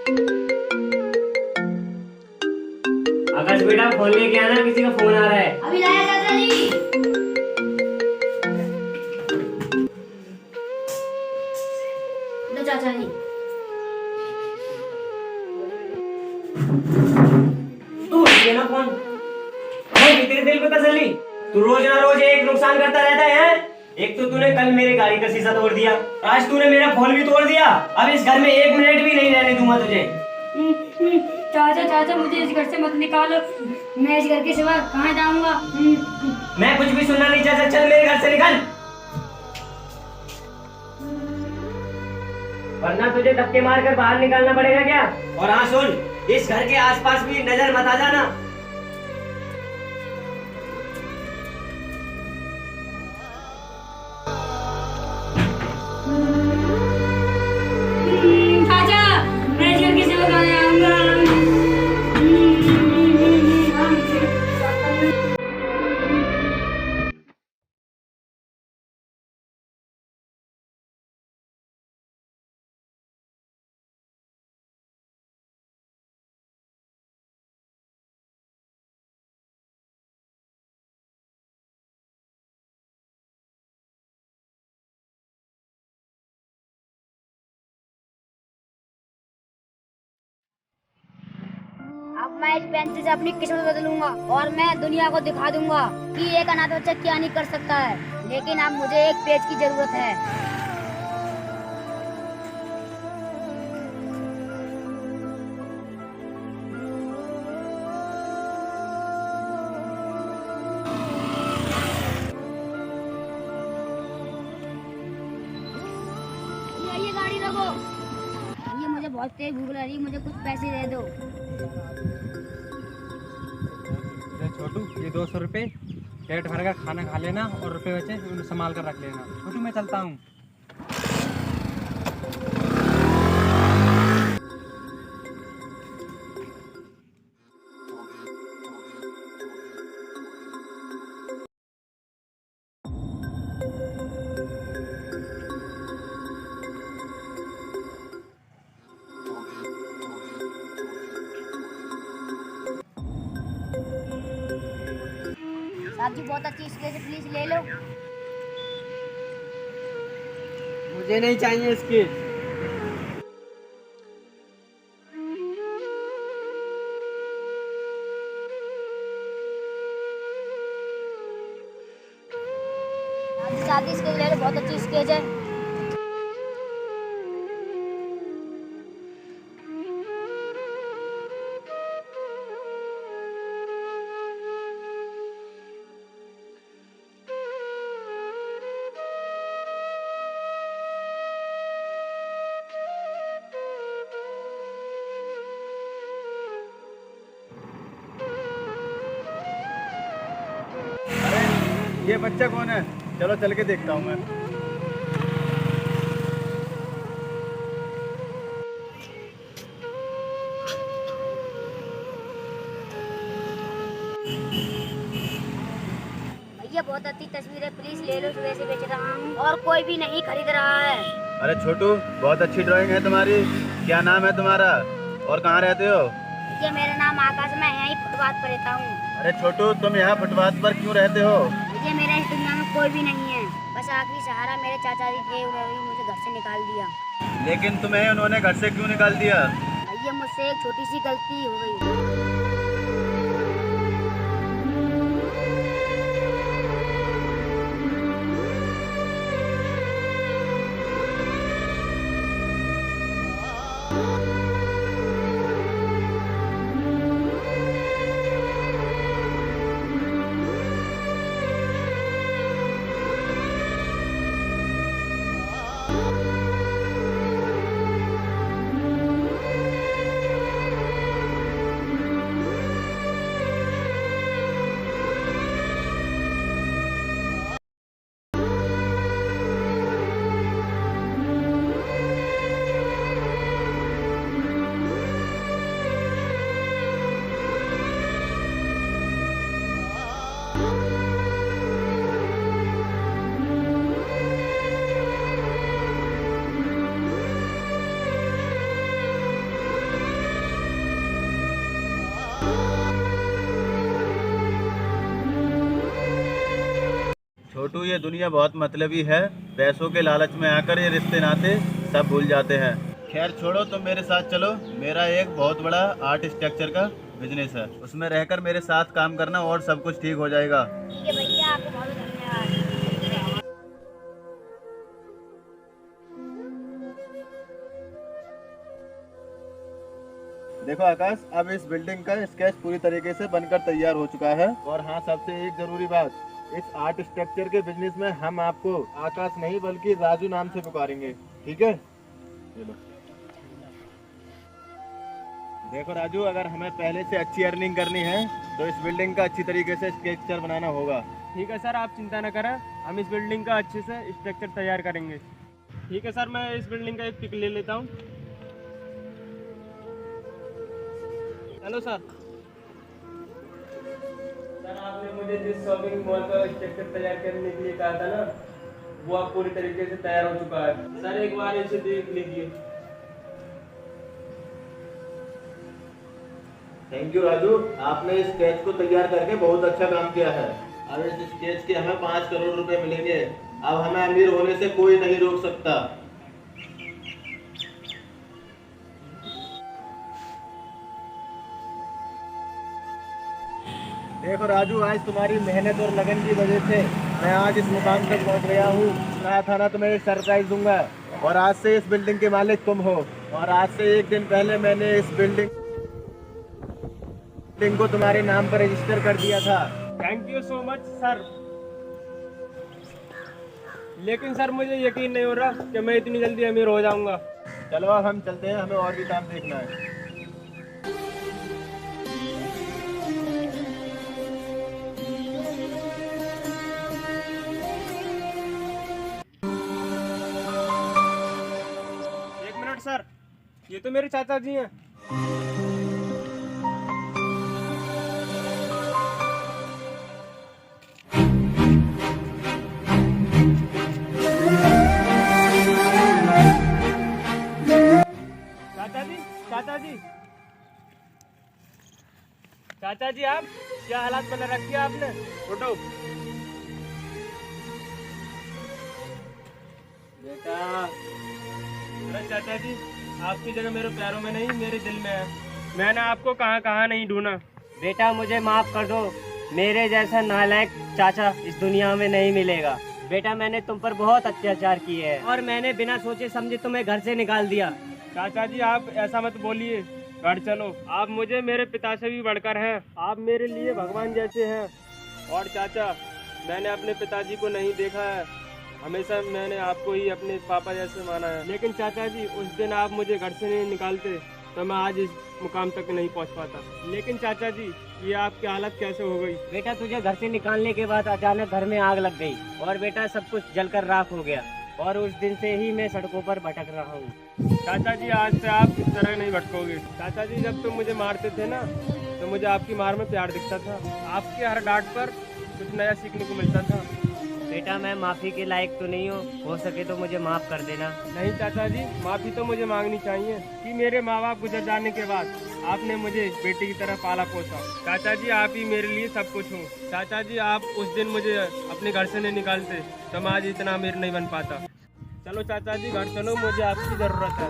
आकाश बेटा फोन लेके आना, किसी का फोन आ रहा है। अभी लाया चाचा जी। लो चाचा जी। तू ये ना फोन तेरे दिल पे तसल्ली। तू रोज ना रोज एक नुकसान करता रहता है। एक तो तूने कल मेरे गाड़ी का शीशा तोड़ दिया, आज तूने मेरा फोन भी तोड़ दिया। अब इस घर में एक मिनट भी नहीं रहने दूंगा तुझे। चाचा चाचा मुझे इस घर से मत निकालो, मैं इस घर के सिवा कहाँ जाऊंगा। मैं कुछ भी सुनना नहीं चाहता, चल मेरे घर से निकल, वरना तुझे धक्के मारकर बाहर निकालना पड़ेगा क्या। और हाँ सुन, इस घर के आसपास भी नजर मत आ जाना। चाचा मैं इस घर के सिवा कहाँ जाऊंगा। अब मैं इस पेंसिल से अपनी किस्मत बदलूंगा और मैं दुनिया को दिखा दूंगा कि एक अनाथ बच्चा क्या नहीं कर सकता है। लेकिन अब मुझे एक पेज की जरूरत है। ये गाड़ी रखो। ये मुझे बहुत तेज भूख लग रही है, मुझे कुछ पैसे दे दो। छोटू ये 200 रुपये पेट भर कर खाना खा लेना और रुपए बचे उन्हें संभाल कर रख लेना। छोटू मैं चलता हूँ। साहब जी बहुत अच्छी स्केच है, प्लीज ले लो। मुझे नहीं चाहिए इसकी। साहब जी स्केच ले लो, बहुत अच्छी स्केच है। ये बच्चा कौन है? चलो चल के देखता हूँ मैं। भैया बहुत अच्छी तस्वीर है, प्लीज ले लो। सुबह से बेच रहा हूँ और कोई भी नहीं खरीद रहा है। अरे छोटू बहुत अच्छी ड्राइंग है तुम्हारी। क्या नाम है तुम्हारा और कहाँ रहते हो? ये मेरा नाम आकाश, मैं यहीं फुटपाथ पर रहता हूँ। अरे छोटू तुम यहाँ फुटपाथ पर क्यों रहते हो? ये मेरा इस दुनिया में कोई भी नहीं है, बस आखिरी सहारा मेरे चाचा जी थे, उन्होंने मुझे घर से निकाल दिया। लेकिन तुम्हें उन्होंने घर से क्यों निकाल दिया? भैया मुझसे एक छोटी सी गलती हो गई। छोटू, ये दुनिया बहुत मतलबी है। पैसों के लालच में आकर ये रिश्ते नाते सब भूल जाते हैं। खैर छोड़ो, तुम मेरे साथ चलो। मेरा एक बहुत बड़ा आर्ट स्ट्रक्चर का बिजनेस है, उसमें रहकर मेरे साथ काम करना और सब कुछ ठीक हो जाएगा। ठीक है भैया, आपको बहुत धन्यवाद। देखो आकाश, अब इस बिल्डिंग का स्केच पूरी तरीके से बनकर तैयार हो चुका है। और हाँ, सबसे एक जरूरी बात, इस आर्ट स्ट्रक्चर के बिजनेस में हम आपको आकाश नहीं बल्कि राजू नाम से पुकारेंगे, ठीक है? ये लो। देखो राजू, अगर हमें पहले से अच्छी अर्निंग करनी है तो इस बिल्डिंग का अच्छी तरीके से स्ट्रक्चर बनाना होगा। ठीक है सर, आप चिंता न करें, हम इस बिल्डिंग का अच्छे से स्ट्रक्चर तैयार करेंगे। ठीक है सर, मैं इस बिल्डिंग का एक पिक ले लेता हूँ। Hello sir. सर, आपने मुझे जिस शॉपिंग मॉल का स्ट्रक्चर तैयार करने के लिए कहा था ना, वो अब पूरी तरीके से तैयार हो चुका है। सर, एक बार इसे देख लीजिए। थैंक यू राजू, आपने इस स्केच को तैयार करके बहुत अच्छा काम किया है। अब इस स्केच के हमें 5 करोड़ रुपए मिलेंगे। अब हमें अमीर होने से कोई नहीं रोक सकता। देखो राजू, आज तुम्हारी मेहनत और लगन की वजह से मैं आज इस मुकाम तक पहुंच गया हूँ। कहा था ना तुम्हें एक सरप्राइज दूंगा, और आज से इस बिल्डिंग के मालिक तुम हो। और आज से एक दिन पहले मैंने इस बिल्डिंग को तुम्हारे नाम पर रजिस्टर कर दिया था। Thank you so much sir. लेकिन सर, मुझे यकीन नहीं हो रहा कि मैं इतनी जल्दी अमीर हो जाऊंगा। चलो अब हम चलते हैं, हमें और भी काम देखना है। एक मिनट सर, ये तो मेरे चाचा जी हैं। चाचा जी, चाचा जी, आप क्या हालात बना रखी है आपने? उठो बेटा। अरे चाचा जी, आपकी जगह मेरे पैरों में नहीं, मेरे दिल में है। मैंने आपको कहाँ कहाँ नहीं ढूंढा। बेटा मुझे माफ कर दो, मेरे जैसा नालायक चाचा इस दुनिया में नहीं मिलेगा। बेटा, मैंने तुम पर बहुत अत्याचार किए हैं और मैंने बिना सोचे समझे तुम्हें घर से निकाल दिया। चाचा जी, आप ऐसा मत बोलिए। घर चलो, आप मुझे मेरे पिता से भी बढ़कर हैं। आप मेरे लिए भगवान जैसे हैं। और चाचा, मैंने अपने पिताजी को नहीं देखा है, हमेशा मैंने आपको ही अपने पापा जैसे माना है। लेकिन चाचा जी, उस दिन आप मुझे घर से नहीं निकालते तो मैं आज इस मुकाम तक नहीं पहुंच पाता। लेकिन चाचा जी, ये आपकी हालत कैसे हो गई? बेटा, तुझे घर से निकालने के बाद अचानक घर में आग लग गई और बेटा सब कुछ जलकर राख हो गया, और उस दिन से ही मैं सड़कों पर भटक रहा हूँ। चाचा जी, आज से आप इस तरह नहीं भटकोगे। चाचा जी, जब तुम मुझे मारते थे ना, तो मुझे आपकी मार में प्यार दिखता था। आपके हर डांट पर कुछ नया सीखने को मिलता था। बेटा, मैं माफ़ी के लायक तो नहीं हो सके तो मुझे माफ़ कर देना। नहीं चाचा जी, माफ़ी तो मुझे मांगनी चाहिए कि मेरे माँ बाप गुजर जाने के बाद आपने मुझे बेटी की तरह पाला पोसा। चाचा जी, आप ही मेरे लिए सब कुछ हो। चाचा जी, आप उस दिन मुझे अपने घर से नहीं निकालते तो मैं आज इतना अमीर नहीं बन पाता। चलो चाचा जी, घर चलो, मुझे आपकी ज़रूरत है।